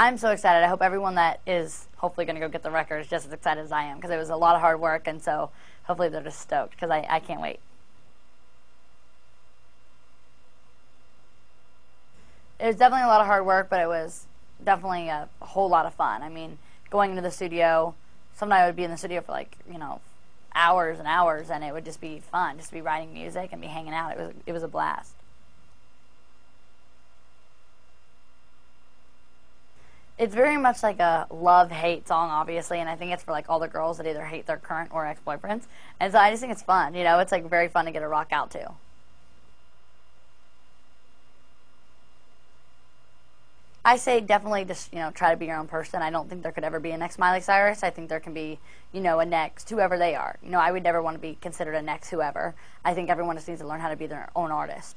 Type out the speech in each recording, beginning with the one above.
I'm so excited. I hope everyone that is hopefully going to go get the record is just as excited as I am, because it was a lot of hard work, and so hopefully they're just stoked, because I can't wait. It was definitely a lot of hard work, but it was definitely a whole lot of fun. I mean, going into the studio, sometimes I would be in the studio for like, hours and hours, and it would just be fun, just to be writing music and be hanging out. It was a blast. It's very much like a love-hate song, obviously, and I think it's for like all the girls that either hate their current or ex-boyfriends. And so I just think it's fun, it's like very fun to get a rock out to. I say definitely just, try to be your own person. I don't think there could ever be a next Miley Cyrus. I think there can be, a next whoever they are. I would never want to be considered a next whoever. I think everyone just needs to learn how to be their own artist.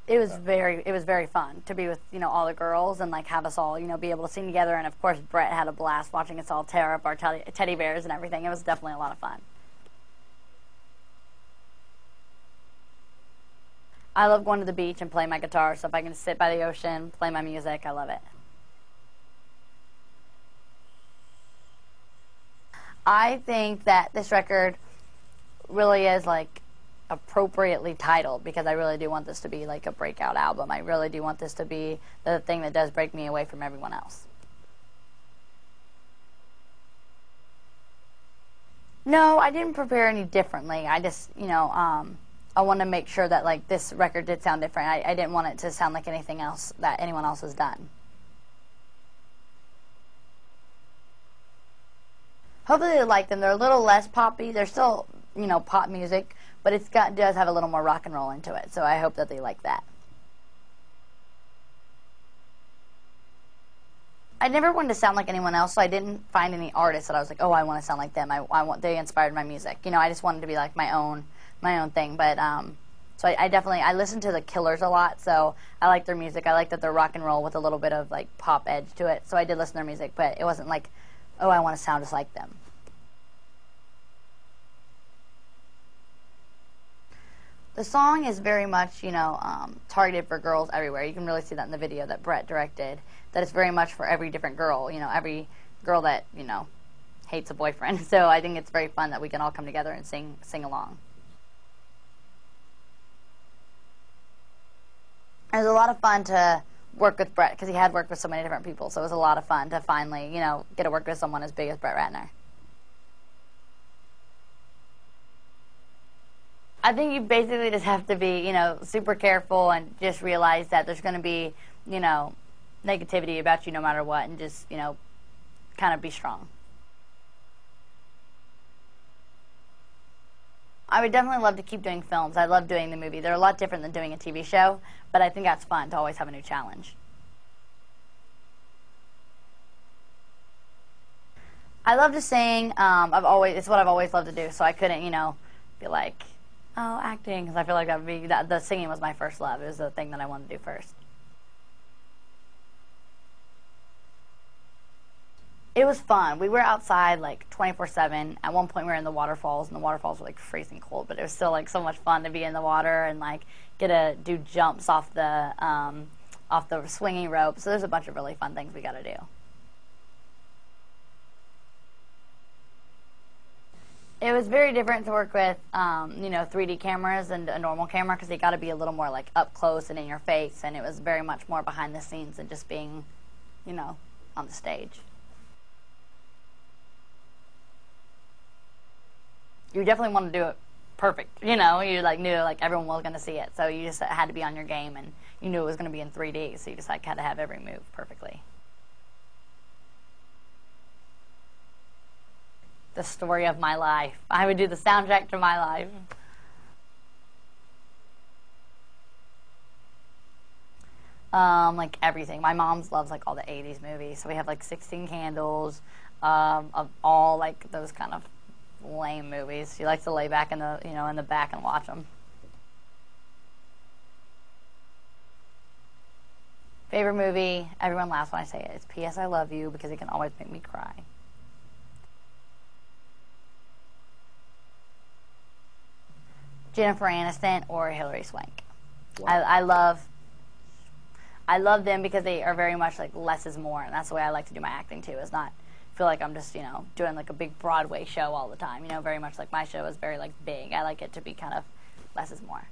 It was very fun to be with, all the girls and like have us all, be able to sing together. And of course, Brett had a blast watching us all tear up our teddy bears and everything. It was definitely a lot of fun. I love going to the beach and playing my guitar, so if I can sit by the ocean, play my music, I love it. I think that this record really is like appropriately titled, because I really do want this to be like a breakout album. I really do want this to be the thing that does break me away from everyone else. No, I didn't prepare any differently. I just, I want to make sure that like this record did sound different. I didn't want it to sound like anything else that anyone else has done. Hopefully they like them. They're a little less poppy. They're still, pop music, but does have a little more rock and roll into it. So I hope that they like that. I never wanted to sound like anyone else, so I didn't find any artists that I was like, oh, I want to sound like them. They inspired my music. I just wanted to be like my own thing. But so I listen to the Killers a lot, so I like their music. I like that they're rock and roll with a little bit of like pop edge to it. So I did listen to their music, but it wasn't like, oh, I want to sound just like them. The song is very much, targeted for girls everywhere. You can really see that in the video that Brett directed, that it's very much for every different girl, every girl that, hates a boyfriend. So I think it's very fun that we can all come together and sing along. It was a lot of fun to work with Brett, because he had worked with so many different people, so it was a lot of fun to finally, get to work with someone as big as Brett Ratner. I think you basically just have to be, super careful and just realize that there's going to be, negativity about you no matter what, and just, kind of be strong. I would definitely love to keep doing films. I love doing the movie. They're a lot different than doing a TV show, but I think that's fun to always have a new challenge. I love to sing. It's what I've always loved to do, so I couldn't, be like, oh, acting, because I feel like the singing was my first love. It was the thing that I wanted to do first. It was fun. We were outside like 24/7. At one point we were in the waterfalls, and the waterfalls were like freezing cold, but it was still like so much fun to be in the water and like get to do jumps off the swinging rope. So there's a bunch of really fun things we got to do. It was very different to work with, 3D cameras and a normal camera, because they got to be a little more like up close and in your face, and it was very much more behind the scenes than just being, on the stage. You definitely want to do it perfect, you like knew like everyone was going to see it, so you just had to be on your game, and you knew it was going to be in 3D, so you just like had to have every move perfectly. The story of my life. I would do the soundtrack to my life. Like everything. My mom's loves like all the 80s movies, so we have like 16 Candles, of all like those kind of lame movies. She likes to lay back in the in the back and watch them. Favorite movie? Everyone laughs when I say it. It's P.S. I Love You, because it can always make me cry. Jennifer Aniston or Hilary Swank. Wow. I love I love them because they are very much like less is more, and that's the way I like to do my acting too. Is not feel like I'm just doing like a big Broadway show all the time. Very much like my show is very like big. I like it to be kind of less is more.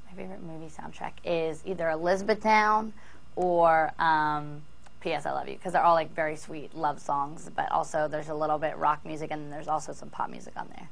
My favorite movie soundtrack is either Elizabethtown or P.S. I Love You, because they're all like very sweet love songs, but also there's a little bit rock music and there's also some pop music on there.